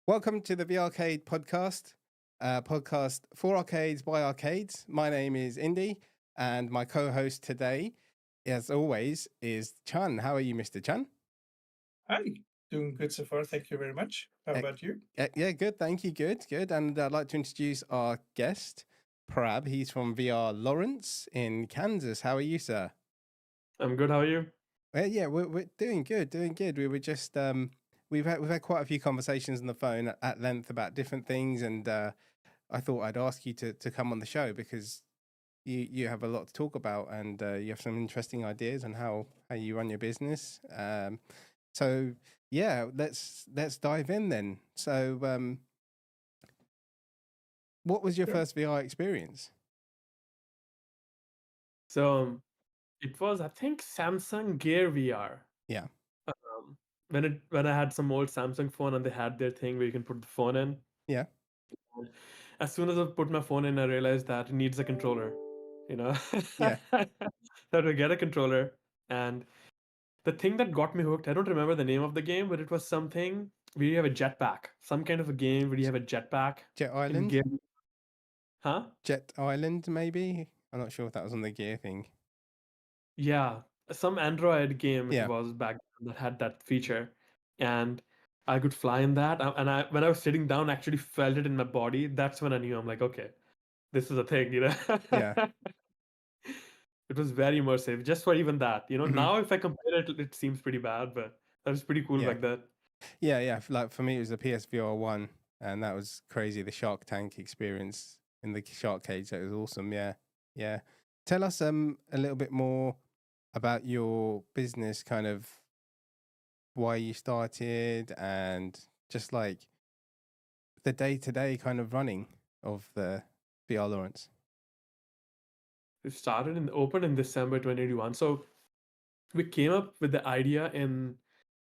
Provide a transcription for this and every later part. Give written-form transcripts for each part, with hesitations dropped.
Welcome to the VRCade Podcast, podcast for arcades by arcades. My name is Indy, and my co-host today, as always, is Chun. How are you, Mr. Chun? Hi, doing good so far. Thank you very much. How about you? Yeah, good. Thank you. Good. And I'd like to introduce our guest, Prabh. He's from VR Lawrence in Kansas. How are you, sir? I'm good. How are you? Yeah, we're doing good. We were just we've had quite a few conversations on the phone at length about different things, and I thought I'd ask you to come on the show because you have a lot to talk about, and you have some interesting ideas on how you run your business. So yeah, let's dive in then. So what was your Sure. first VR experience? So it was, I think, Samsung Gear VR. Yeah. When I had some old Samsung phone and they had their thing where you can put the phone in. Yeah. And as soon as I put my phone in, I realized that it needs a controller. You know, Yeah. so to get a controller, and the thing that got me hooked, I don't remember the name of the game, but it was something where you have a jetpack, some kind of a game where you have a jetpack Jet in Island? gear. Huh? Jet Island, maybe? I'm not sure if that was on the gear thing. Yeah, some Android game it Yeah. was back then that had that feature, and I could fly in that. And I, when I was sitting down, I actually felt it in my body. That's when I knew I'm like, okay, this is a thing, you know. Yeah. It was very immersive, just for even that. You know, Hmm. now if I compare it, it seems pretty bad, but that was pretty cool Yeah. back then. Yeah. Like for me, it was the PSVR 1, and that was crazy. The Shark Tank experience in the Shark Cage, that was awesome. Yeah. Tell us a little bit more about your business, kind of why you started, and just like the day-to-day kind of running of the VR Lawrence. It started and opened in December 2021. So we came up with the idea in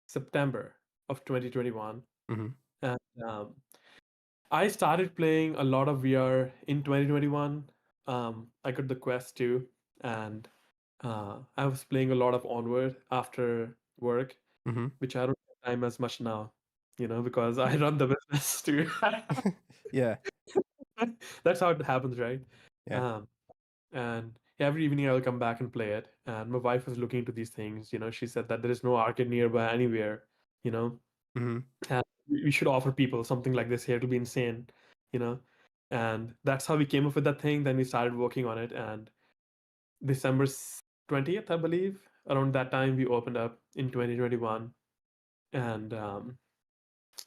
September of 2021, Mm-hmm. and I started playing a lot of VR in 2021. I got the Quest 2, and I was playing a lot of Onward after work, Mm-hmm. which I don't have time as much now, you know, because I run the business too. Yeah. That's how it happens, right? Yeah. Um, and every evening I'll come back and play it. And my wife was looking into these things, you know, she said that there is no arcade nearby anywhere, you know, Mm-hmm. and we should offer people something like this here. It'll be insane, you know. And that's how we came up with that thing. Then we started working on it, and December 20th, I believe, around that time we opened up in 2021. And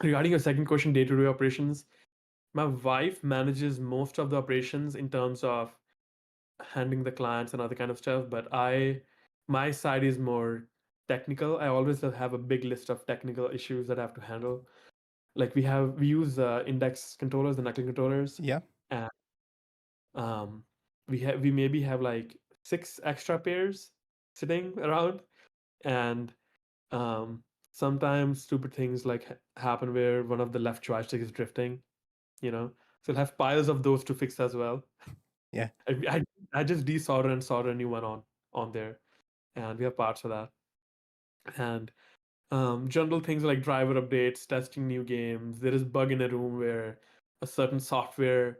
regarding your second question, day-to-day operations, my wife manages most of the operations in terms of handling the clients and other kind of stuff, but my side is more technical. I always have a big list of technical issues that I have to handle. Like we use index controllers, the knuckle controllers, Yeah. and we maybe have like 6 extra pairs sitting around, and um, sometimes stupid things like happen where one of the left joystick is drifting, you know. So we'll have piles of those to fix as well. Yeah. I just desolder and solder a new one on there, and we have parts for that. And general things like driver updates, testing new games. There is bug in a room where a certain software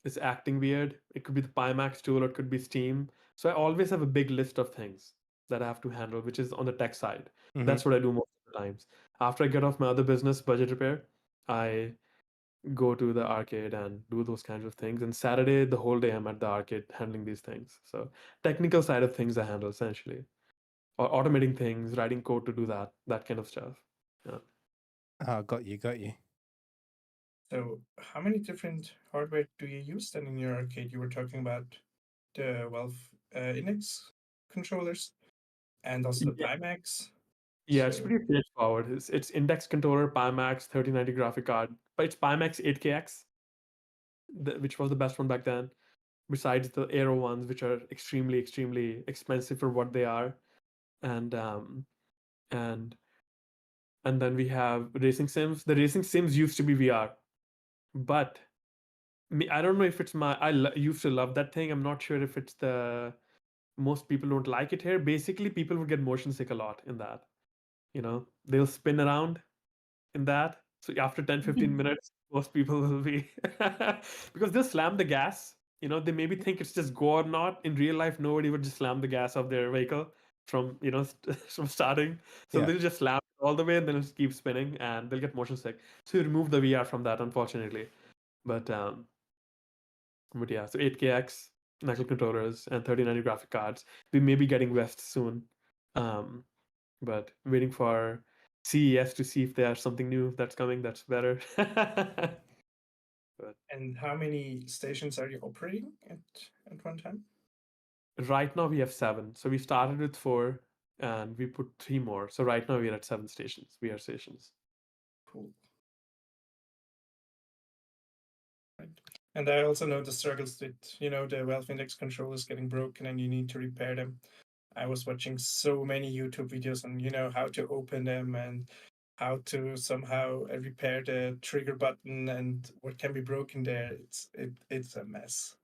is acting weird. It could be the Pimax tool or it could be Steam. So I always have a big list of things that I have to handle, which is on the tech side. Mm-hmm. That's what I do most of the times. After I get off my other business, budget repair, I go to the arcade and do those kinds of things. And Saturday, the whole day, I'm at the arcade handling these things. So technical side of things I handle essentially, or automating things, writing code to do that kind of stuff. Yeah. Oh, got you. So, how many different hardware do you use then in your arcade? You were talking about the Valve Index controllers and also the Yeah, Pimax. yeah, it's So, pretty straightforward. It's index controller, Pimax 3090 graphic card, but it's Pimax 8KX, which was the best one back then. Besides the Aero ones, which are extremely, extremely expensive for what they are, and and and then we have racing sims. The racing sims used to be VR, but I don't know if it's used to love that thing. I'm not sure if it's the most people don't like it here. Basically, people would get motion sick a lot in that. You know, they'll spin around in that. So after 10-15 minutes, most people will be because they'll slam the gas. They maybe think it's just go or not. In real life, nobody would just slam the gas of their vehicle from from starting. So Yeah. they'll just slam it all the way and then it'll keep spinning and they'll get motion sick. So you remove the VR from that, unfortunately. But yeah, so 8KX Knuckle controllers and 3090 graphic cards. We may be getting West soon. Um, but waiting for CES to see if there's something new that's coming that's better. But And how many stations are you operating at one time? right now we have 7. So we started with 4 and we put 3 more. So right now we're at 7 stations, VR stations. Cool. Right. And I also know the struggles that, the Valve Index controllers getting broken and you need to repair them. I was watching so many YouTube videos on, how to open them and how to somehow repair the trigger button and what can be broken there. It's a mess.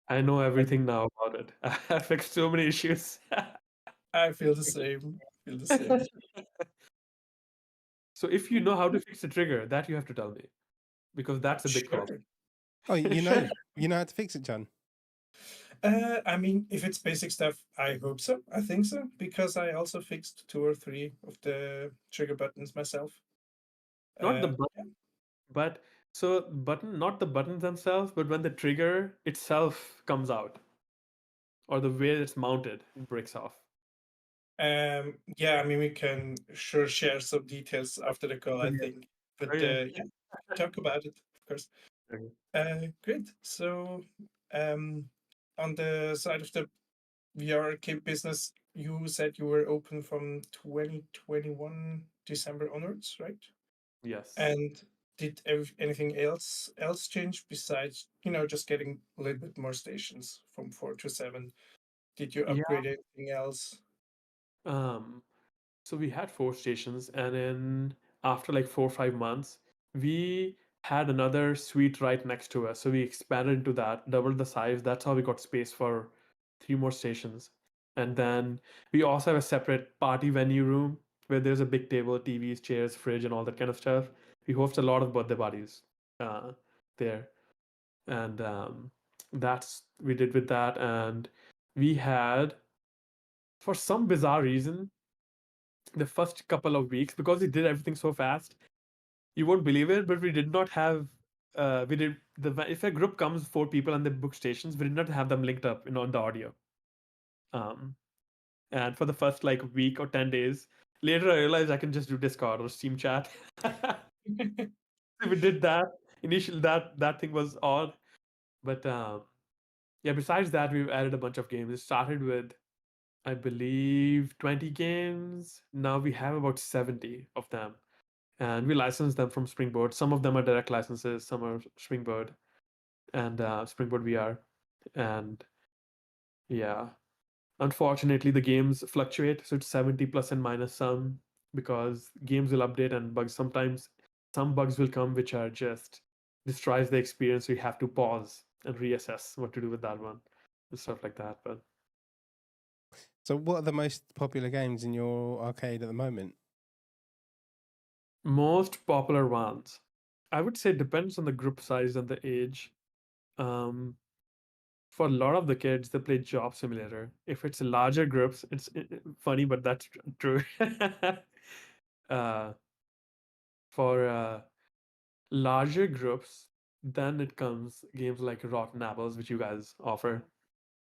I know everything now about it. I fixed so many issues. I feel the same. Feel the same. So if you know how to fix the trigger, that you have to tell me, because that's a big Sure. problem. Oh, you know how to fix it, John. I mean, if it's basic stuff, I hope so. I think so, because I also fixed 2 or 3 of the trigger buttons myself. Not the button, but so button, not the buttons themselves, but when the trigger itself comes out, or the way it's mounted, it breaks off. Yeah, I mean, we can sure share some details after the call, I think. But yeah. yeah, talk about it, of course. Okay. Great. So, on the side of the VRCade business, you said you were open from 2021 December onwards, right? Yes. And did anything else change besides, just getting a little bit more stations from 4 to 7? Did you Yeah. upgrade anything else? So we had 4 stations, and then after like 4 or 5 months, we had another suite right next to us. So we expanded into that, doubled the size. That's how we got space for 3 more stations. And then we also have a separate party venue room where there's a big table, TVs, chairs, fridge, and all that kind of stuff. We host a lot of birthday parties there. And that's we did with that. And we had, for some bizarre reason, the first couple of weeks, because we did everything so fast, you won't believe it, but we did not have we did the if a group comes 4 people and they book stations, we did not have them linked up on the audio. And for the first like week or 10 days, later I realized I can just do Discord or Steam chat. We did that initially. That thing was odd, but yeah, besides that, we've added a bunch of games. It started with, I believe, 20 games. Now we have about 70 of them, and we license them from Springboard. Some of them are direct licenses, some are Springboard and Springboard VR. And yeah, unfortunately, the games fluctuate, so it's 70 plus and minus some, because games will update and bugs. Sometimes some bugs will come which are just destroys the experience. So you have to pause and reassess what to do with that one and stuff like that. But So, what are the most popular games in your arcade at the moment? most popular ones, I would say, depends on the group size and the age. For a lot of the kids, they play Job Simulator. If it's larger groups, it's funny, but that's true. uh, for larger groups, then it comes games like Rotten Apples, which you guys offer,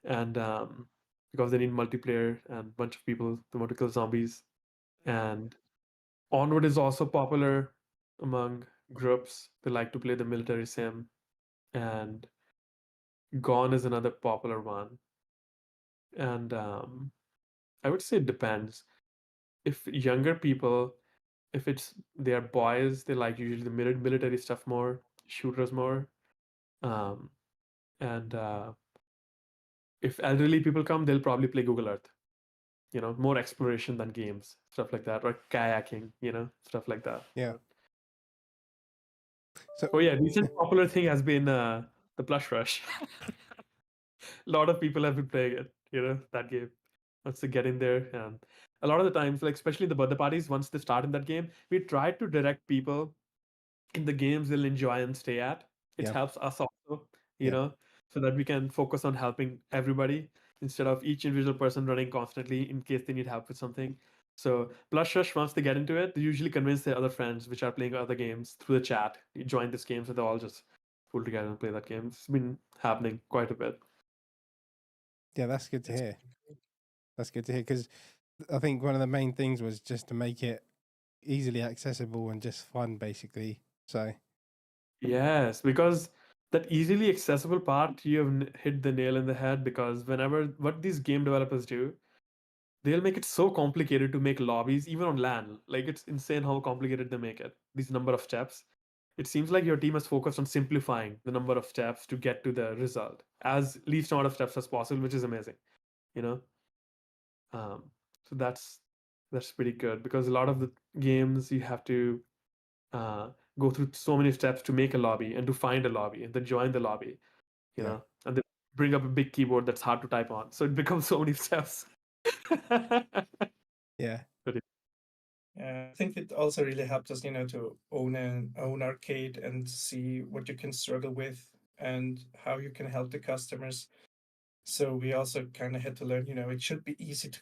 and because they need multiplayer and a bunch of people to want to kill zombies. And Onward is also popular among groups. They like to play the military sim, and Gone is another popular one. And I would say it depends. If younger people, if it's they are boys, they like usually the military stuff more, shooters more. Um, and if elderly people come, they'll probably play Google Earth. More exploration than games, stuff like that, or kayaking, stuff like that. Yeah. So, Oh yeah, recent popular thing has been the Plush Rush. A lot of people have been playing it, that game. Once they get in there, and a lot of the times, like especially the birthday parties, once they start in that game, we try to direct people in the games they'll enjoy and stay at. It Yep. helps us also, Yep. so that we can focus on helping everybody instead of each individual person running constantly in case they need help with something. So Blush Rush, once they get into it, they usually convince their other friends which are playing other games through the chat. You join this game, so they all just pull together and play that game. It's been happening quite a bit. Yeah, that's good to That's hear. pretty cool. That's good to hear because I think one of the main things was just to make it easily accessible and just fun, basically. So Yes, because that easily accessible part, you have hit the nail in the head. Because whenever what these game developers do, they'll make it so complicated to make lobbies, even on LAN. Like it's insane how complicated they make it. These number of steps. It seems like your team is focused on simplifying the number of steps to get to the result as least amount of steps as possible, which is amazing. You know, so that's pretty good because a lot of the games you have to uh, go through so many steps to make a lobby and to find a lobby and then join the lobby, yeah, and then bring up a big keyboard that's hard to type on. So it becomes so many steps. yeah, But Yeah, I think it also really helped us, to own arcade and see what you can struggle with and how you can help the customers. So we also kind of had to learn, it should be easy to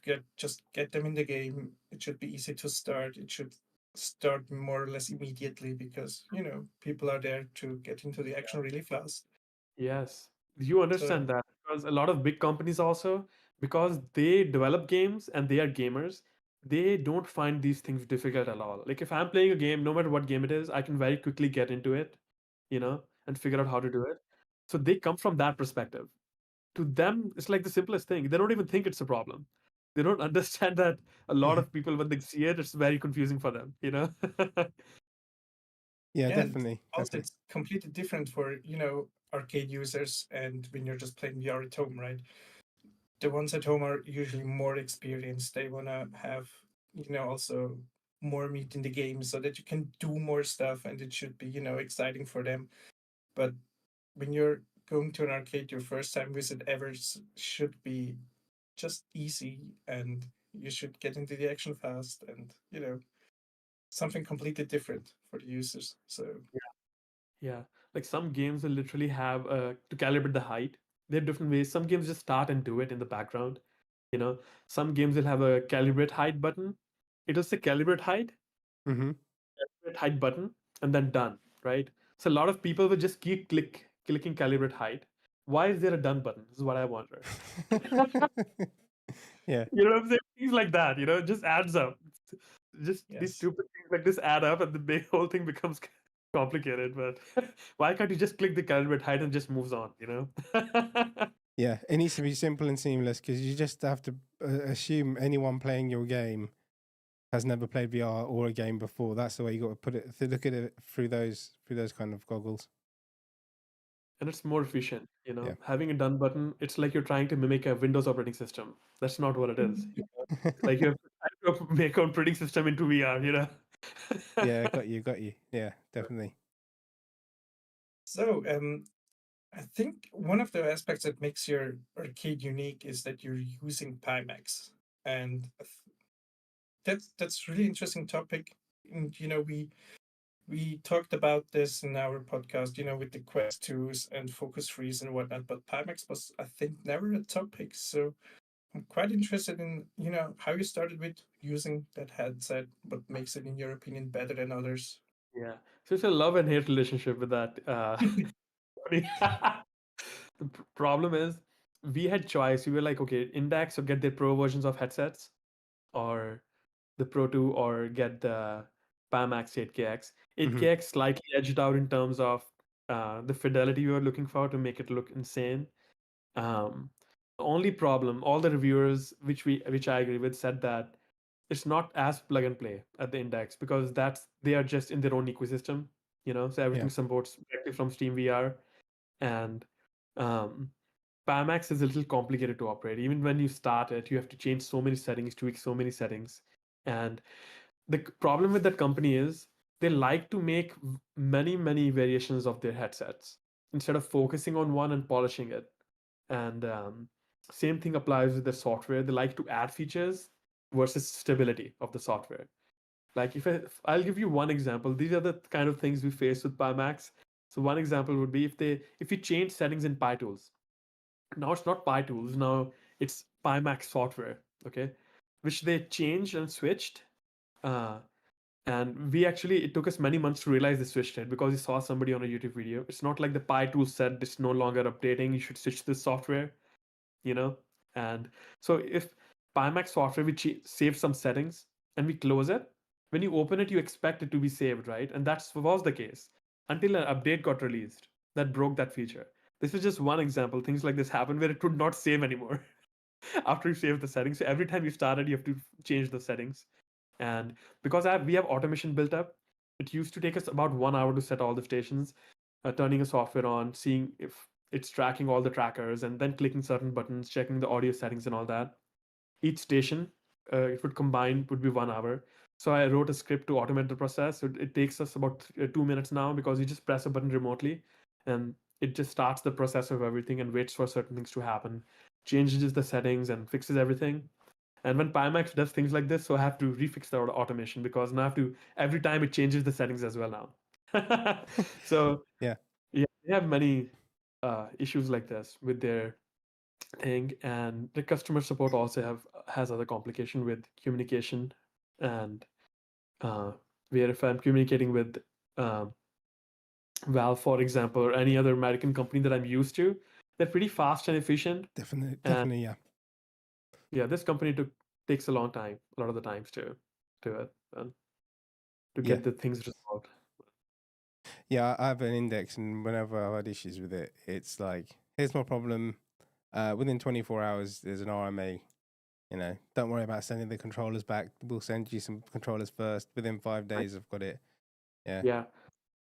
get them in the game. It should be easy to start. It should start more or less immediately because, people are there to get into the action really fast. yes, you So understand that because a lot of big companies also, because they develop games and they are gamers, they don't find these things difficult at all. Like if I'm playing a game, no matter what game it is, I can very quickly get into it, and figure out how to do it. So they come from that perspective. To them, it's like the simplest thing. They don't even think it's a problem. They don't understand that a lot yeah, of people, when they see it, it's very confusing for them. yeah, yeah, and definitely, also definitely. it's completely different for, arcade users and when you're just playing VR at home, right? The ones at home are usually more experienced. They want to have, also more meat in the game so that you can do more stuff and it should be, exciting for them. But when you're going to an arcade, your first time visit ever should be just easy and you should get into the action fast and, something completely different for the users. So, Yeah, like some games will literally have to calibrate the height. There are different ways. Some games just start and do it in the background. You know, some games will have a calibrate height button. It'll say Mm-hmm. calibrate height button, and then done, right? So a lot of people will just keep clicking calibrate height. Why is there a done button? This is what I wonder. Yeah, You know what I'm saying? Things like that, it just adds up. Just these yes. stupid things like this add up, and the big whole thing becomes complicated. But why can't you just click the calibrate height and just moves on? yeah. It needs to be simple and seamless because you just have to assume anyone playing your game has never played VR or a game before. That's the way you got to put it. To look at it through those kind of goggles. And it's more efficient. Yeah. Having a done button, it's like you're trying to mimic a Windows operating system. That's not what it is. It's like you have to try to make an operating system into VR. Yeah, got you. Yeah, definitely. So, I think one of the aspects that makes your arcade unique is that you're using Pimax, and that's really interesting topic. And we talked about this in our podcast, with the Quest 2s and focus freeze and whatnot. But Pimax was, I think, never a topic. So I'm quite interested in, how you started with using that headset. What makes it, in your opinion, better than others? Yeah. So it's a love and hate relationship with that. Company. The problem is we had choice. We were like, okay, Index or get the pro versions of headsets, or the Pro 2, or get the Pimax 8KX. Hmm. 8KX slightly edged out in terms of the fidelity we were looking for to make it look insane. The only problem, all the reviewers, which I agree with, said that it's not as plug and play at the Index because they are just in their own ecosystem. So Yeah. everything supports directly from Steam VR, and um, Pimax is a little complicated to operate. Even when you start it, you have to change so many settings, tweak so many settings. And the problem with that company is they like to make many, many variations of their headsets instead of focusing on one and polishing it. And same thing applies with the software. They like to add features versus stability of the software. Like I'll give you one example. These are the kind of things we face with Pimax. So one example would be if you change settings in PyTools. Now it's not PyTools. Now it's Pimax software. Okay, which they changed and switched. Uh, and it took us many months to realize they switched it because we saw somebody on a YouTube video. It's not like the PyTools said it's no longer updating. You should switch this software. You know, and so if Pimax software we save some settings and we close it, when you open it you expect it to be saved, right? And that was the case until an update got released that broke that feature. This is just one example. Things like this happen where it would not save anymore after you save the settings. So every time you started you have to change the settings. And because we have automation built up, it used to take us about 1 hour to set all the stations, turning a software on, seeing if it's tracking all the trackers, and then clicking certain buttons, checking the audio settings and all that. Each station, it would be 1 hour. So I wrote a script to automate the process. So it takes us about 2 minutes now because you just press a button remotely, and it just starts the process of everything and waits for certain things to happen, changes the settings and fixes everything. And when Pimax does things like this, so I have to refix the automation because now I have to every time it changes the settings as well now. So Yeah. yeah, they have many issues like this with their thing, and the customer support also has other complication with communication, and where if I'm communicating with um, Valve, for example, or any other American company that I'm used to, they're pretty fast and efficient. Definitely, yeah. Yeah, this company takes a long time, a lot of the times to do it and to Yeah. get the things resolved. Yeah, I have an index, and whenever I've had issues with it, it's like, here's my problem. Within 24 hours, there's an RMA. You know, don't worry about sending the controllers back. We'll send you some controllers first. Within 5 days, I've got it. Yeah. Yeah.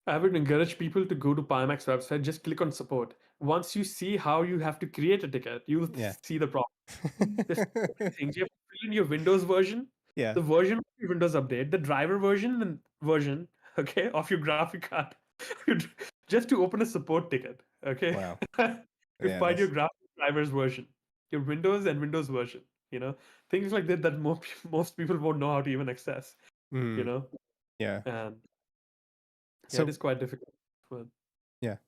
I would encourage people to go to Pimax website, just click on support. Once you see how you have to create a ticket, you'll Yeah. see the problem. There's so many things. You have to fill in your Windows version, Yeah. the version of your Windows update, the driver version, okay, of your graphic card, just to open a support ticket, okay? Wow. You Yeah, find your that's graphic drivers version, your Windows and Windows version, things like that most people won't know how to even access, yeah. and yeah, it So is quite difficult. But yeah.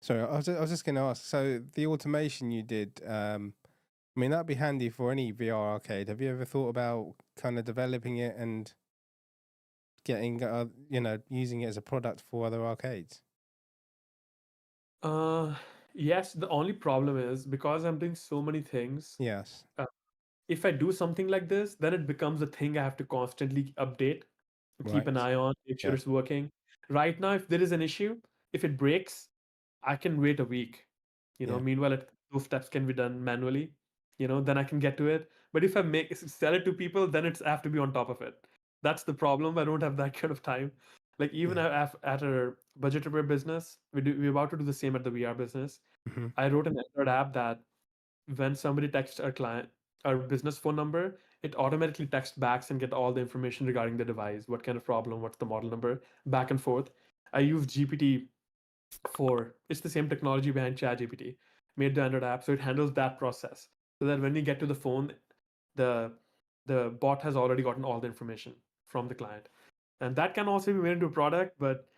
Sorry, I was just going to ask. So the automation you did, I mean, that'd be handy for any VR arcade. Have you ever thought about kind of developing it and getting, using it as a product for other arcades? Yes, the only problem is because I'm doing so many things. Yes. If I do something like this, then it becomes a thing I have to constantly update, keep an Right. eye on, make sure Yeah. it's working. Right now, if there is an issue, if it breaks, I can wait a week. Yeah. Meanwhile, those steps can be done manually. Then I can get to it. But if I sell it to people, then I have to be on top of it. That's the problem. I don't have that kind of time. Like even Yeah. at a budget repair business, we're about to do the same at the VR business. Hmm. I wrote an Android app that when somebody texts our business phone number, it automatically texts back and get all the information regarding the device, what kind of problem, what's the model number, back and forth. I use GPT-4. It's the same technology behind ChatGPT. Made the Android app, so it handles that process. So that when we get to the phone, the bot has already gotten all the information from the client, and that can also be made into a product, but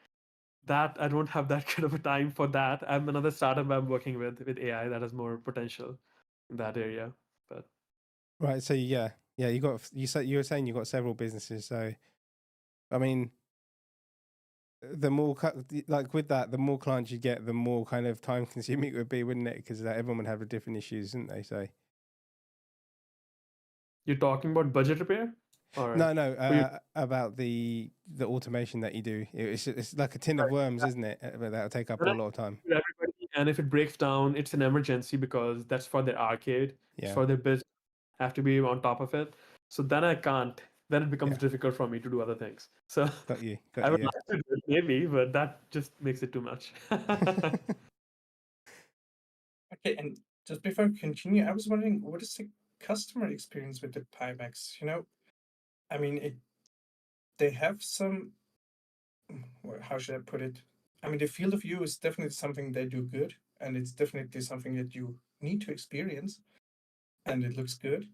that I don't have that kind of a time for that. I'm another startup I'm working with AI that has more potential in that area. But Right. So yeah, you were saying you got several businesses. So, I mean, the more like with that, the more clients you get, the more kind of time consuming it would be, wouldn't it? Because everyone would have different issues, wouldn't they? So you're talking about budget repair, or no, about the automation that you do. It's like a tin of worms, isn't it? But that'll take up a lot of time. everybody, and if it breaks down, it's an emergency because that's for their arcade, it's Yeah. for their business. I have to be on top of it. So then I can't. Then it becomes Yeah. difficult for me to do other things. So Got you. I would like to do it maybe, but that just makes it too much. Okay, and just before I continue, I was wondering, what is the customer experience with the Pimax? I mean, they have some, how should I put it? I mean, the field of view is definitely something they do good, and it's definitely something that you need to experience, and it looks good.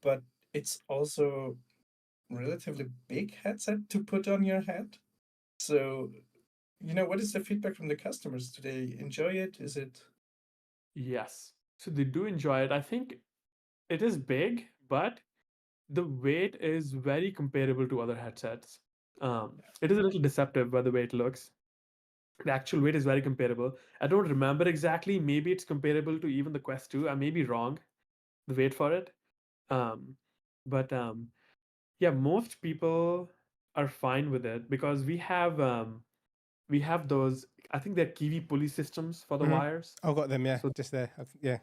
But it's also relatively big headset to put on your head. So, what is the feedback from the customers? Do they enjoy it? Is it? Yes. So they do enjoy it. I think it is big, but the weight is very comparable to other headsets. It is a little deceptive by the way it looks. The actual weight is very comparable. I don't remember exactly. Maybe it's comparable to even the Quest 2. I may be wrong, the weight for it. Um, but yeah, most people are fine with it because we have those. I think they're Kiwi pulley systems for the Mhm. wires. I've got them, yeah, So just there. Yeah.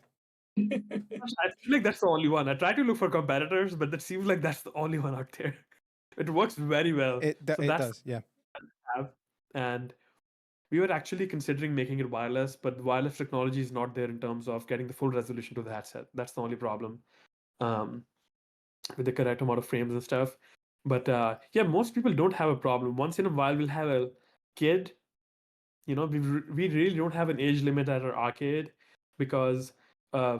I feel like that's the only one. I try to look for competitors, but that seems like that's the only one out there. It works very well. So It that's does, yeah. have. And we were actually considering making it wireless, but the wireless technology is not there in terms of getting the full resolution to the headset. That's the only problem um, with the correct amount of frames and stuff. But yeah, most people don't have a problem. Once in a while, we'll have a kid. We really don't have an age limit at our arcade because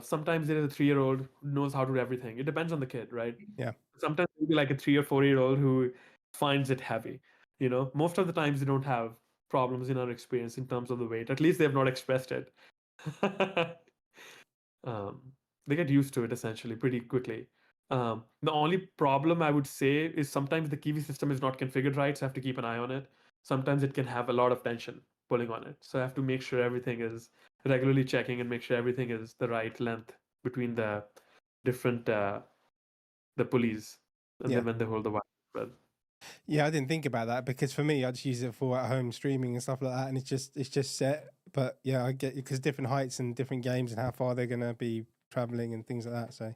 sometimes there is a 3-year-old who knows how to do everything. It depends on the kid, right? Yeah. Sometimes it'll be like a 3 or 4-year-old who finds it heavy. Most of the times they don't have problems in our experience in terms of the weight. At least they have not expressed it. um, they get used to it essentially pretty quickly. The only problem I would say is sometimes the Kiwi system is not configured right, so I have to keep an eye on it. Sometimes it can have a lot of tension pulling on it, so I have to make sure everything is regularly checking and make sure everything is the right length between the different the pulleys and Yeah. then when they hold the wire. But Yeah, I didn't think about that because for me, I just use it for at home streaming and stuff like that, and it's just set. But yeah, I get because different heights and different games and how far they're gonna be traveling and things like that. So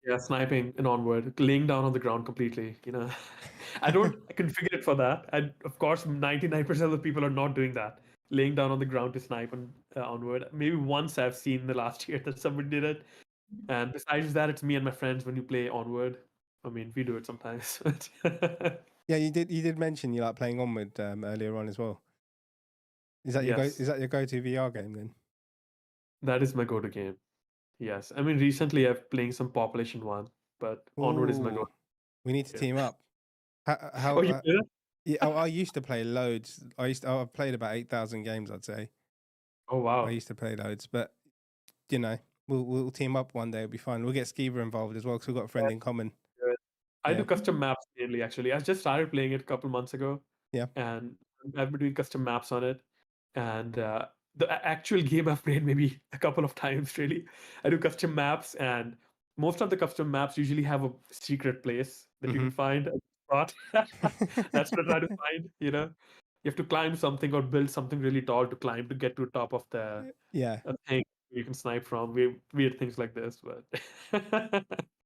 yeah, sniping and onward, laying down on the ground completely. I don't configure it for that. And of course, 99% of the people are not doing that, laying down on the ground to snipe and onward. Maybe once I've seen the last year that somebody did it. And besides that, it's me and my friends when you play onward. I mean, we do it sometimes. yeah, you did mention you like playing Onward earlier on as well. Is that Yes, is that your go-to VR game then? that is my go-to game. Yes, I mean, recently I've playing some Population 1, but onward is my go. Oh, we need to Yeah. team up. How Oh, you play that? yeah, I used to play loads. I've played about 8,000 games, I'd say. Oh, I wow. used to play loads, but you know, we'll team up one day. It'll be fun. We'll get Skiva involved as well because we've got a friend in common. Good. I Yeah, do custom maps mainly, actually. I just started playing it a couple months ago, yeah. and I've been doing custom maps on it. And actual game I've played maybe a couple of times, really. I do custom maps, and most of the custom maps usually have a secret place that you Hmm. can find a spot. That's what I try to find, You have to climb something or build something really tall to climb to get to the top of the Yeah, thing you can snipe from. Weird things like this, but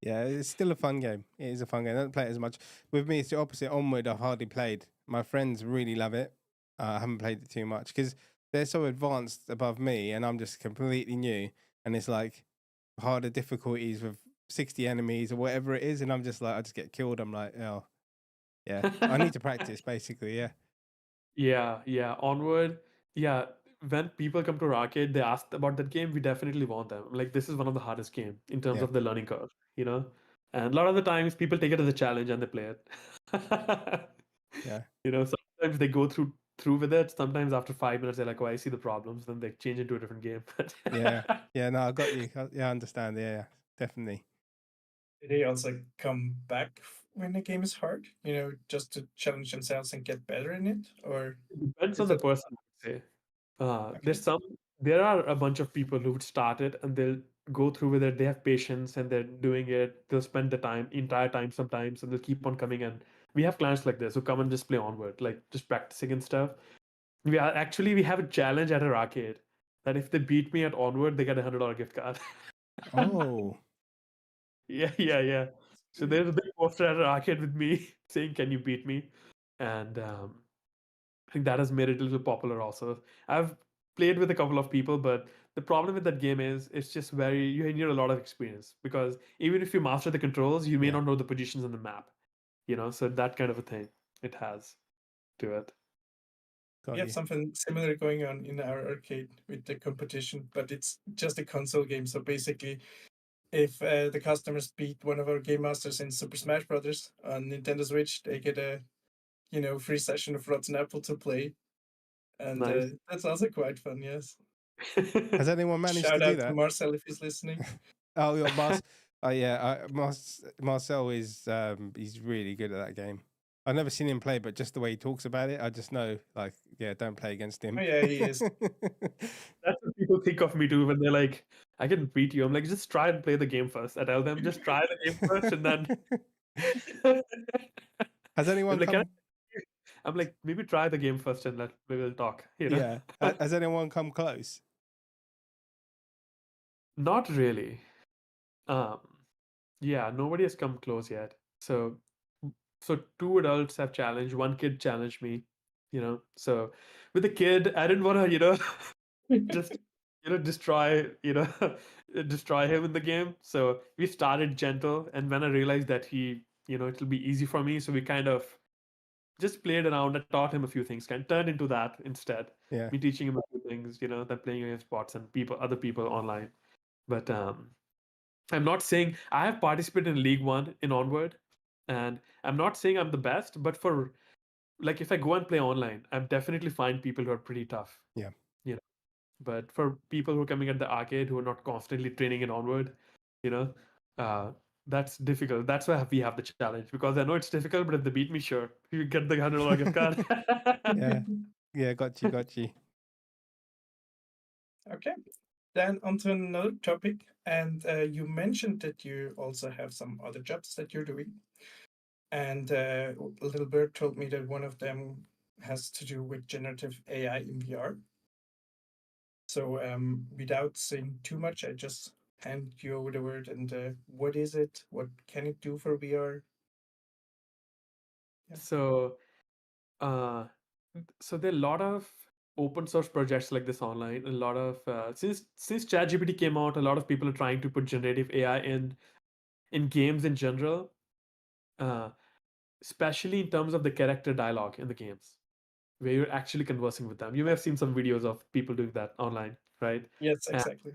yeah. It's still a fun game. It is a fun game. I don't play it as much. With me, it's the opposite. Onward, I've hardly played. My friends really love it. I haven't played it too much because they're so advanced above me, and I'm just completely new. And it's like harder difficulties with 60 enemies or whatever it is, and I'm just like, I just get killed. I'm like, oh, yeah. I need to practice, basically. Yeah, Yeah. Onward. Yeah. When people come to our arcade, they ask about that game. We definitely want them. Like, this is one of the hardest game in terms yeah, of the learning curve, you know. And a lot of the times, people take it as a challenge and they play it. yeah, Sometimes they go through with it. Sometimes after 5 minutes, they're like, "Oh, I see the problems." Then they change into a different game. yeah, yeah. No, I got you. Yeah, I understand. Yeah, yeah, definitely. Do they also come back when the game is hard? Just to challenge themselves and get better in it, or It depends is on the that person, I would say. okay? There are a bunch of people who would start it and they'll go through with it. They have patience and they're doing it. They'll spend the entire time sometimes, and they'll keep on coming. And we have clients like this who come and just play onward, like just practicing and stuff. We have a challenge at our arcade that if they beat me at onward, they get $100 gift card. Oh, Yeah. So there's a big poster at our arcade with me saying, "Can you beat me?" And I think that has made it a little popular also. I've played with a couple of people, but the problem with that game is it's just you need a lot of experience because even if you master the controls, you may yeah, not know the positions on the map, so that kind of a thing it has to it. We got have you. something similar going on in our arcade with the competition, but it's just a console game. So basically, if the customers beat one of our game masters in Super Smash Brothers on Nintendo Switch, they get a free session of Rotten Apple to play, and Nice. that's also quite fun. Yes. Has anyone managed to Shout do out to that? Marcel if he's listening. Oh, your Marcel is he's really good at that game. I've never seen him play, but just the way he talks about it, I just know, like, yeah, don't play against him. Oh yeah, he is. That's what people think of me too when they're like, I can beat you. I'm like, just try and play the game first. I tell them, just try the game first and then. Has anyone like, come? I'm like, maybe try the game first and we will talk. Yeah. Has anyone come close? Not really. Yeah, nobody has come close yet. So two adults have challenged, one kid challenged me, So with the kid, I didn't want to, just destroy destroy him in the game. So we started gentle, and when I realized that he, it'll be easy for me, so we kind of just played around. I taught him a few things, kind of turned into that instead. Yeah. Me teaching him a few things, than playing against bots and other people online. But I'm not saying I have participated in League One in Onward, and I'm not saying I'm the best, but for like if I go and play online, I definitely find people who are pretty tough. Yeah. But for people who are coming at the arcade who are not constantly training in Onward, that's difficult. That's why we have the challenge, because I know it's difficult, but if they beat me, sure, you get the $100 gift card. Yeah, got you. Okay, then onto another topic, and you mentioned that you also have some other jobs that you're doing, and Little Bird told me that one of them has to do with generative AI in VR. So without saying too much, I just hand you over the word. And what is it? What can it do for VR? Yeah. So there are a lot of open source projects like this online. A lot of since ChatGPT came out, a lot of people are trying to put generative AI in games in general, especially in terms of the character dialogue in the games, where you're actually conversing with them. You may have seen some videos of people doing that online, right? Yes, exactly.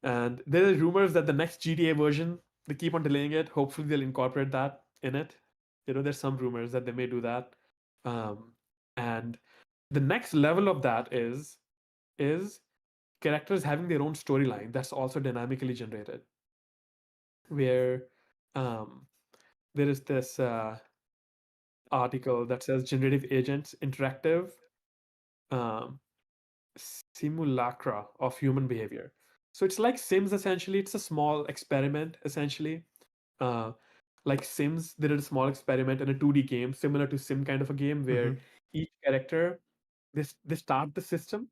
And there are rumors that the next GTA version, they keep on delaying it. Hopefully, they'll incorporate that in it. There's some rumors that they may do that. And the next level of that is characters having their own storyline that's also dynamically generated. Where there is this article that says generative agents interactive simulacra of human behavior. So it's like Sims essentially. It's a small experiment essentially. Like Sims, they did a small experiment in a 2D game, similar to Sim kind of a game, where each character they start the system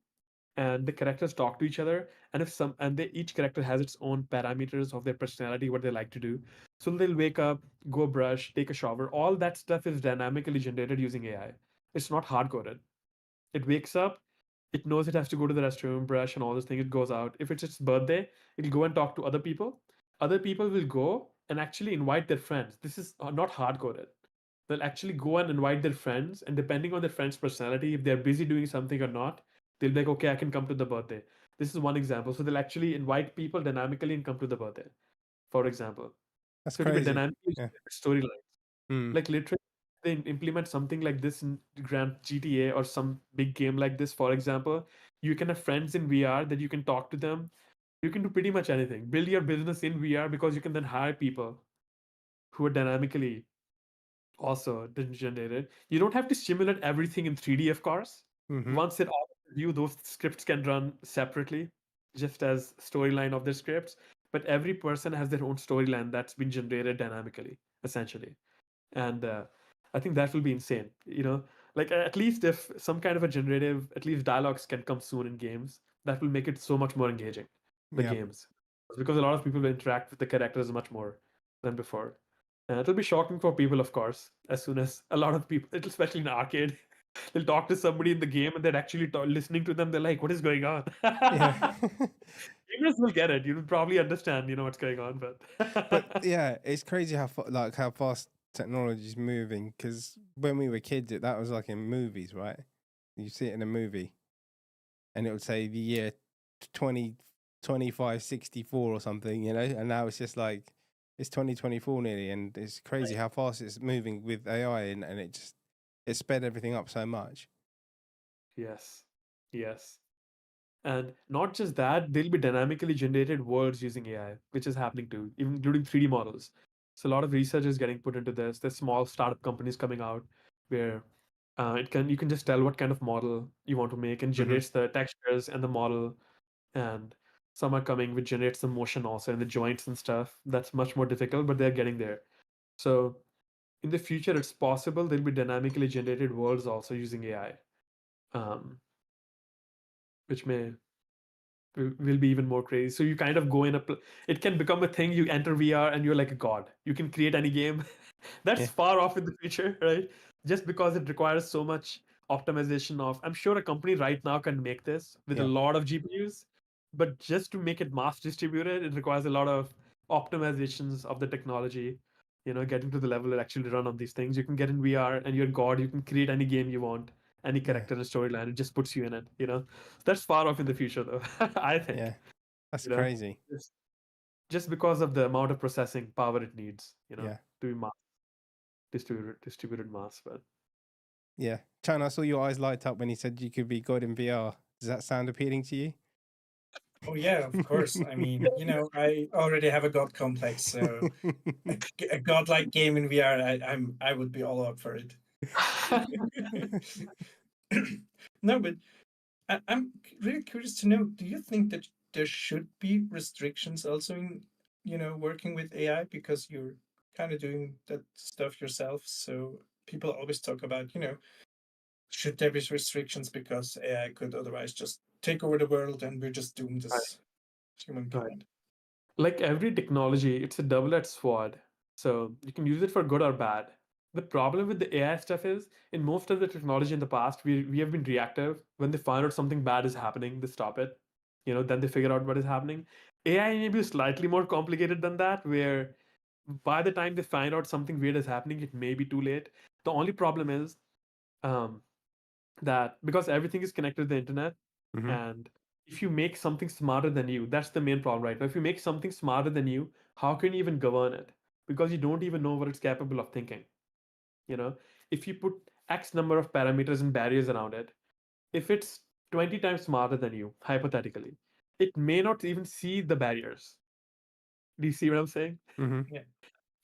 and the characters talk to each other, and each character has its own parameters of their personality, what they like to do. So they'll wake up, go brush, take a shower. All that stuff is dynamically generated using AI. It's not hard coded. It wakes up, it knows it has to go to the restroom, brush, and all this thing. It goes out. If it's its birthday, it'll go and talk to other people. Other people will go and actually invite their friends. This is not hard coded. They'll actually go and invite their friends, and depending on their friend's personality, if they're busy doing something or not, they'll be like, okay, I can come to the birthday. This is one example. So they'll actually invite people dynamically and come to the birthday, for example. That's So it'll be crazy. dynamically Yeah. storylines. Like literally, they implement something like this in Grand GTA or some big game like this, for example, you can have friends in VR that you can talk to them. You can do pretty much anything. Build your business in VR, because you can then hire people who are dynamically also generated. You don't have to simulate everything in 3D, of course. Once it all you, those scripts can run separately, just as storyline of their scripts. But every person has their own storyline that's been generated dynamically, essentially. And I think that will be insane. Like at least if some kind of a generative, at least dialogues can come soon in games, that will make it so much more engaging. The games, because a lot of people will interact with the characters much more than before. And it'll be shocking for people, of course, as soon as a lot of people, especially in arcade, they'll talk to somebody in the game and they're actually listening to them. They're like, "What is going on?" Yeah. Gamers will get it. You will probably understand, what's going on. But yeah, it's crazy how how fast technology is moving. Because when we were kids, that was like in movies, right? You see it in a movie, and it would say the year 2564 or something, you know, and now it's just like it's 2024 nearly, and it's crazy how fast it's moving with AI, and it sped everything up so much. Yes. Yes. And not just that, there'll be dynamically generated worlds using AI, which is happening too, even including 3D models. So a lot of research is getting put into this. There's small startup companies coming out where you can just tell what kind of model you want to make and generates the textures and the model. And some are coming which generates the motion also and the joints and stuff. That's much more difficult, but they're getting there. So in the future, it's possible there'll be dynamically generated worlds also using AI, um, which will be even more crazy. So you kind of go in it can become a thing. You enter VR and you're like a god. You can create any game. That's Yeah. far off in the future, right? Just because it requires so much optimization of. I'm sure a company right now can make this with a Yeah. lot of GPUs, but just to make it mass distributed, it requires a lot of optimizations of the technology. Getting to the level it actually run on these things. You can get in VR and you're god. You can create any game you want, any character and storyline. It just puts you in it. That's far off in the future, though. I think. Yeah. That's You know, crazy. just because of the amount of processing power it needs. Yeah. To be distributed mass. But Yeah. Chan, I saw your eyes light up when he said you could be God in VR. Does that sound appealing to you? Oh yeah, of course. I mean, I already have a god complex, so a godlike game in VR, I would be all up for it. No, but I'm really curious to know, do you think that there should be restrictions also in, working with AI, because you're kind of doing that stuff yourself? So people always talk about, should there be restrictions because AI could otherwise just take over the world and we're just doomed right, as right. humankind? Like every technology, it's a double-edged sword. So you can use it for good or bad. The problem with the AI stuff is, in most of the technology in the past, we have been reactive. When they find out something bad is happening, they stop it. Then they figure out what is happening. AI may be slightly more complicated than that, where by the time they find out something weird is happening, it may be too late. The only problem is um, that because everything is connected to the internet, and if you make something smarter than you, that's the main problem right now. If you make something smarter than you, how can you even govern it? Because you don't even know what it's capable of thinking. If you put X number of parameters and barriers around it, if it's 20 times smarter than you, hypothetically, it may not even see the barriers. Do you see what I'm saying? Yeah.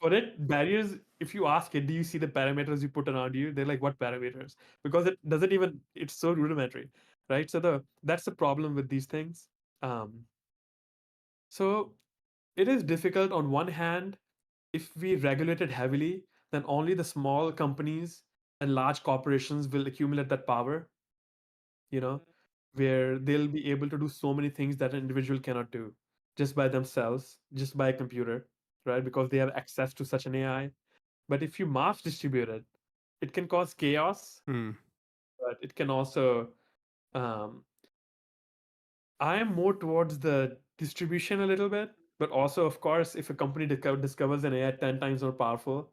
For it, barriers, if you ask it, do you see the parameters you put around you? They're like, what parameters? Because it doesn't even, it's so rudimentary, right? So that's the problem with these things. Um, so it is difficult on one hand. If we regulate it heavily, then only the small companies and large corporations will accumulate that power, you know, where they'll be able to do so many things that an individual cannot do just by themselves, just by a computer, right? Because they have access to such an AI. But if you mass distribute it, it can cause chaos, but it can also. Um, I am more towards the distribution a little bit, but also, of course, if a company discovers an AI 10 times more powerful,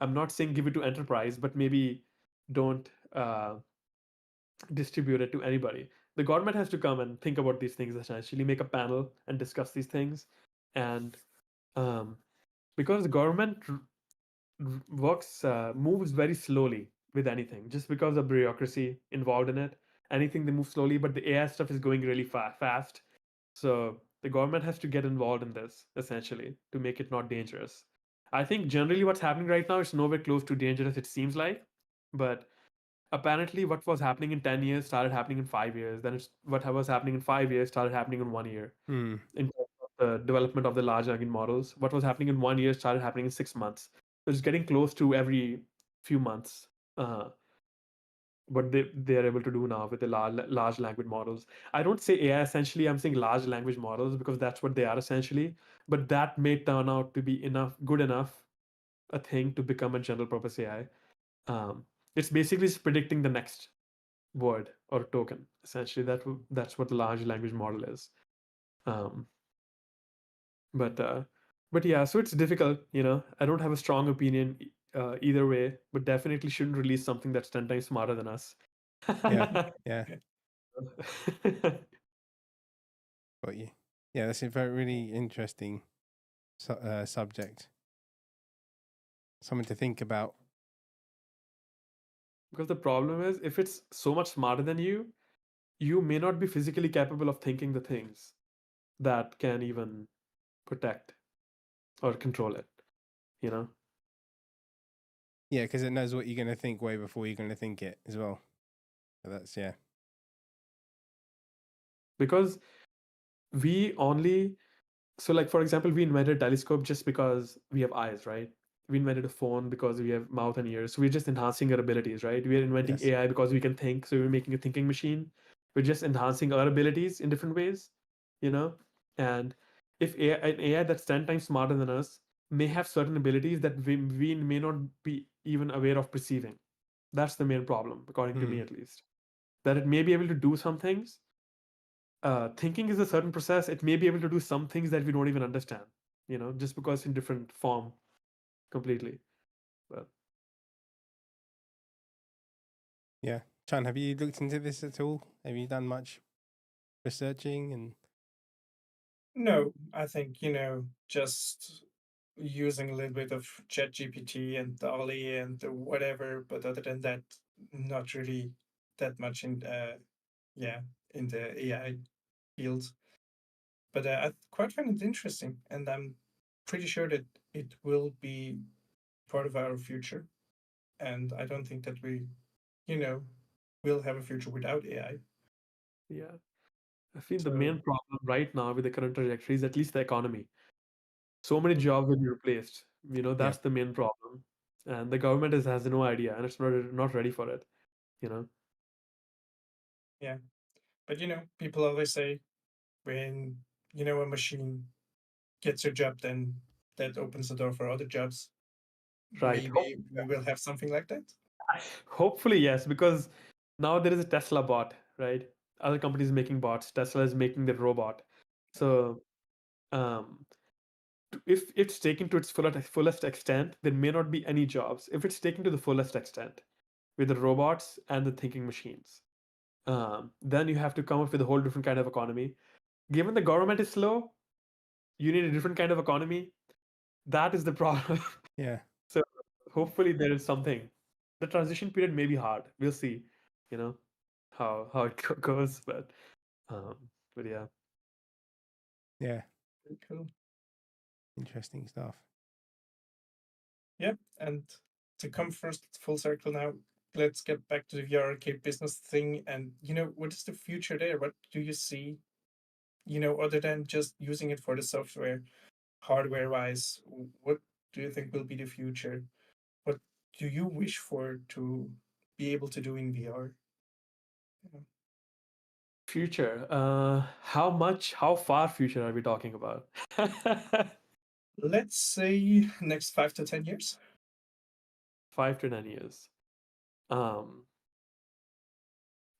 I'm not saying give it to enterprise, but maybe don't distribute it to anybody. The government has to come and think about these things, essentially make a panel and discuss these things. And um, because the government moves very slowly with anything, just because of bureaucracy involved in it. Anything they move slowly, but the AI stuff is going really fast. So the government has to get involved in this essentially to make it not dangerous. I think generally what's happening right now is nowhere close to dangerous, it seems like. But apparently what was happening in 10 years started happening in 5 years. Then what was happening in 5 years started happening in 1 year. In terms of the development of the large language models, what was happening in 1 year started happening in 6 months. So it's getting close to every few months. What they are able to do now with the large language models. I don't say AI essentially, I'm saying large language models because that's what they are essentially. But that may turn out to be good enough a thing to become a general purpose AI. It's basically just predicting the next word or token. Essentially, that's what the large language model is. Um, but yeah, so it's difficult. I don't have a strong opinion either way, but definitely shouldn't release something that's 10 times smarter than us. Yeah. Got you. Yeah, that's a very really interesting subject. Something to think about. Because the problem is, if it's so much smarter than you may not be physically capable of thinking the things that can even protect or control it, you know? Yeah, because it knows what you're going to think way before you're going to think it as well. So that's, yeah. Because we only, so like, for example, we invented a telescope just because we have eyes, right? We invented a phone because we have mouth and ears. So we're just enhancing our abilities, right? We are inventing Yes. AI because we can think. So we're making a thinking machine. We're just enhancing our abilities in different ways, you know? And if an AI that's 10 times smarter than us may have certain abilities that we may not be even aware of perceiving. That's the main problem, according to me at least. That it may be able to do some things. Thinking is a certain process. It may be able to do some things that we don't even understand, you know, just because in different form completely. But Yeah. Chan, have you looked into this at all? Have you done much researching and No, I think, just using a little bit of ChatGPT and Dolly and whatever, but other than that, not really that much yeah, in the AI field. But I quite find it interesting, and I'm pretty sure that it will be part of our future. And I don't think that we, you know, will have a future without AI. yeah, I feel the So main problem right now with the current trajectory is at least the economy. So many jobs will be replaced. You know, yeah. that's the main problem. And the government has no idea and it's not ready for it, you know. yeah, but people always say when a machine gets your job, then that opens the door for other jobs. Right. Maybe we will have something like that. Hopefully, yes, because now there is a Tesla bot, right? Other companies making bots. Tesla is making the robot. So um, if it's taken to its fullest extent, there may not be any jobs. If it's taken to the fullest extent with the robots and the thinking machines, then you have to come up with a whole different kind of economy. Given the government is slow, you need a different kind of economy. That is the problem. Yeah. So hopefully there is something. The transition period may be hard. We'll see, you know, how it goes. Um, but yeah. Yeah. Very cool. Interesting stuff. Yeah, and to come first full circle now, let's get back to the VRCade business thing. And what is the future there? What do you see? Other than just using it for the software, hardware wise, what do you think will be the future? What do you wish for to be able to do in VR? Yeah. Future. How far future are we talking about? Let's say next 5 to 10 years. 5 to 10 years. Um,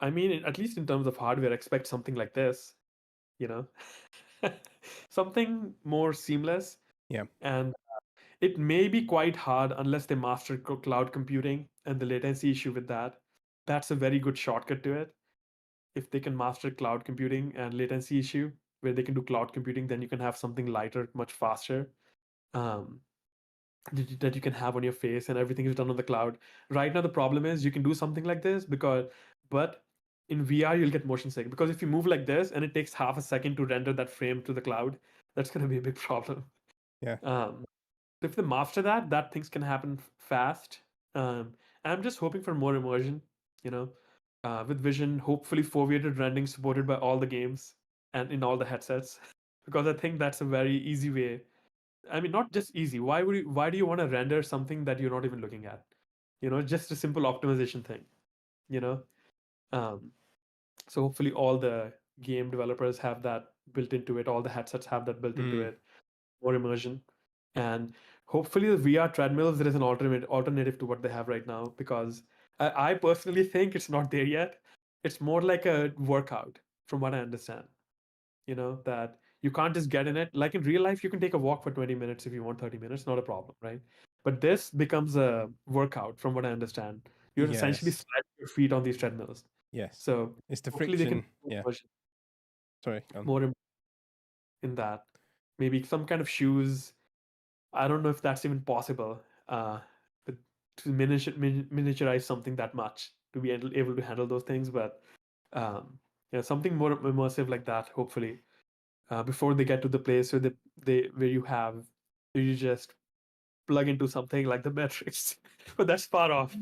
I mean, at least in terms of hardware, expect something like this, you know, something more seamless. Yeah. And it may be quite hard unless they master cloud computing and the latency issue with that. That's a very good shortcut to it. If they can master cloud computing and latency issue, where they can do cloud computing, then you can have something lighter, much faster. Um, that you can have on your face and everything is done on the cloud. Right now, the problem is you can do something like this but in VR, you'll get motion sick because if you move like this and it takes half a second to render that frame to the cloud, that's going to be a big problem. Yeah. Um, if they master that things can happen fast. I'm just hoping for more immersion, you know, with vision, hopefully foveated rendering supported by all the games and in all the headsets, because I think that's a very easy way. I mean, not just easy. Why do you want to render something that you're not even looking at? You know, just a simple optimization thing, you know? Um, so hopefully all the game developers have that built into it. All the headsets have that built into it. More immersion. And hopefully the VR treadmills, there is an alternative to what they have right now, because I personally think it's not there yet. It's more like a workout, from what I understand. You know, that you can't just get in it. Like in real life, you can take a walk for 20 minutes if you want 30 minutes, not a problem, right? But this becomes a workout, from what I understand. You're essentially Yes. sliding your feet on these treadmills. Yes. So It's the hopefully they can friction. Yeah. push Sorry. more. in that. Maybe some kind of shoes. I don't know if that's even possible. But to miniaturize something that much to be able to handle those things, but something more immersive like that. Hopefully, before they get to the place where where you just plug into something like the Matrix. But that's far off.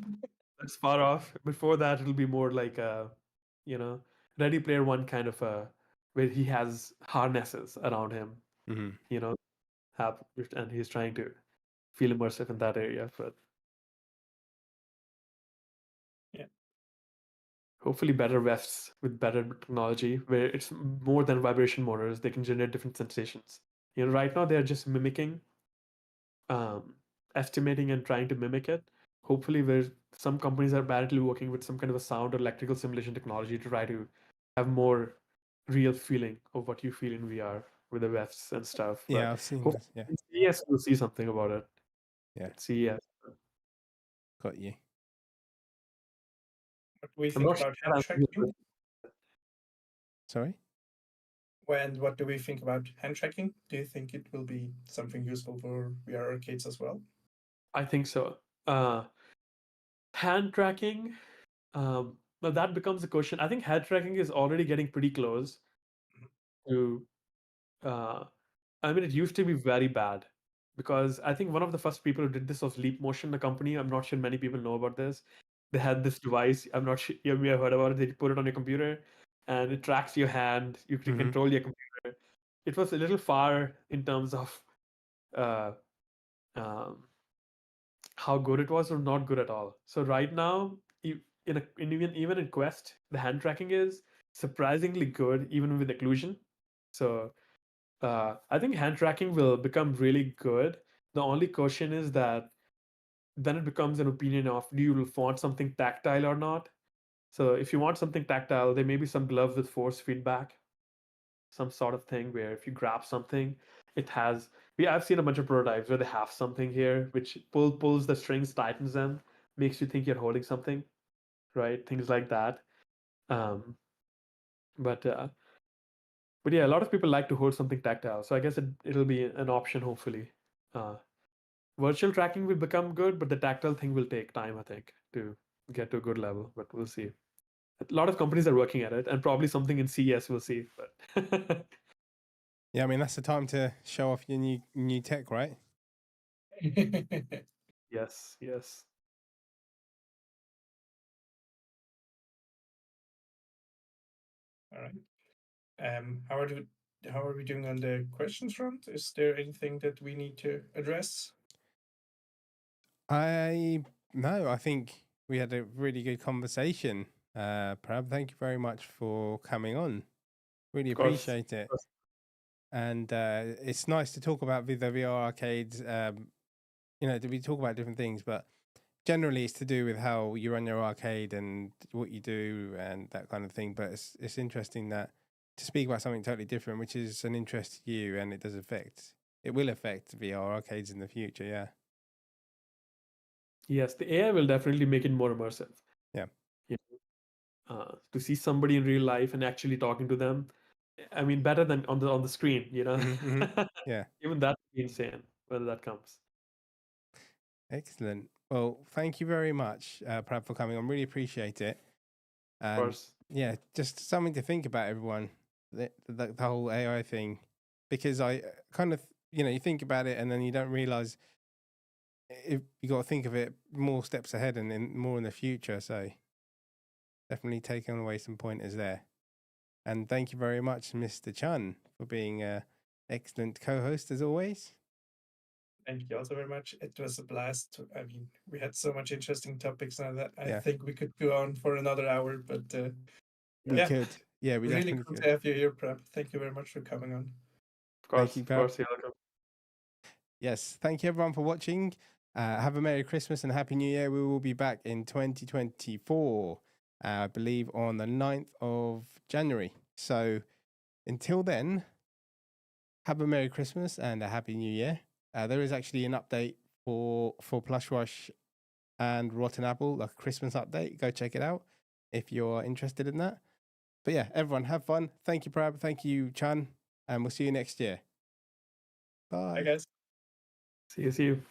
That's far off. Before that, it'll be more like you know, Ready Player One kind of where he has harnesses around him. Hmm. You know, have and he's trying to feel immersive in that area. But Yeah. hopefully, better vests with better technology, where it's more than vibration motors. They can generate different sensations. Right now they're just mimicking, um, estimating and trying to mimic it. Hopefully, where some companies are apparently working with some kind of a sound or electrical simulation technology to try to have more real feeling of what you feel in VR with the vests and stuff. Yeah, But I've seen hopefully this. Yeah, in CES we'll see something about it. yeah, At CES. got you. What do we I'm think not sure about that hand answers your tracking? Sorry. And what do we think about hand tracking? Do you think it will be something useful for VR arcades as well? I think so. Hand tracking. Now that becomes a question. I think hand tracking is already getting pretty close to. Uh, I mean, it used to be very bad because I think one of the first people who did this was Leap Motion, the company. I'm not sure many people know about this. They had this device. I'm not sure you may have heard about it. They put it on your computer, and it tracks your hand. You can Hmm. control your computer. It was a little far in terms of uh, um, how good it was or not good at all. So right now, even in Quest, the hand tracking is surprisingly good, even with occlusion. So I think hand tracking will become really good. The only question is that then it becomes an opinion of do you want something tactile or not. So if you want something tactile, there may be some gloves with force feedback, some sort of thing where if you grab something, it has. I've seen a bunch of prototypes where they have something here which pulls the strings, tightens them, makes you think you're holding something, right? Things like that. Um, but uh, but yeah, a lot of people like to hold something tactile, so I guess it'll be an option hopefully. Uh, Virtual tracking will become good, but the tactile thing will take time, I think, to get to a good level. But we'll see. A lot of companies are working at it, and probably something in CES we'll see. But Yeah, I mean that's the time to show off your new tech, right? yes, yes. All right. How are we doing on the questions front? Is there anything that we need to address? No, I think we had a really good conversation. Prab, thank you very much for coming on. Really Of course. appreciate it. And it's nice to talk about the VR arcades. We talk about different things, but generally it's to do with how you run your arcade and what you do and that kind of thing. But it's interesting that to speak about something totally different, which is an interest to you, and it will affect VR arcades in the future. Yeah. Yes, the AI will definitely make it more immersive. Yeah. To see somebody in real life and actually talking to them, I mean, better than on the screen. Mm-hmm. Yeah. Even that would be insane when that comes. Excellent. Well, thank you very much, Prab, for coming on. Really appreciate it. Of And course. yeah, just something to think about, everyone. The whole AI thing, because I kind of you think about it and then you don't realize if you got to think of it more steps ahead and more in the future. So definitely taking away some pointers there. And thank you very much, Mr. Chun, for being an excellent co-host as always. Thank you also very much. It was a blast. I mean, we had so much interesting topics now that I Yeah. think we could go on for another hour, but We could. Yeah, we really definitely cool could. to have you here, Prab. Thank you very much for coming on. Of course. Thank you, Of Prab. course. You're welcome. Yes, thank you everyone for watching. Have a Merry Christmas and Happy New Year. We will be back in 2024, I believe on the 9th of January. So until then, have a Merry Christmas and a Happy New Year. There is actually an update for Plush Rush and Rotten Apple, like a Christmas update. Go check it out if you're interested in that. But yeah, everyone have fun. Thank you, Prab. Thank you, Chan. and we'll see you next year. Bye. Bye, guys. See you.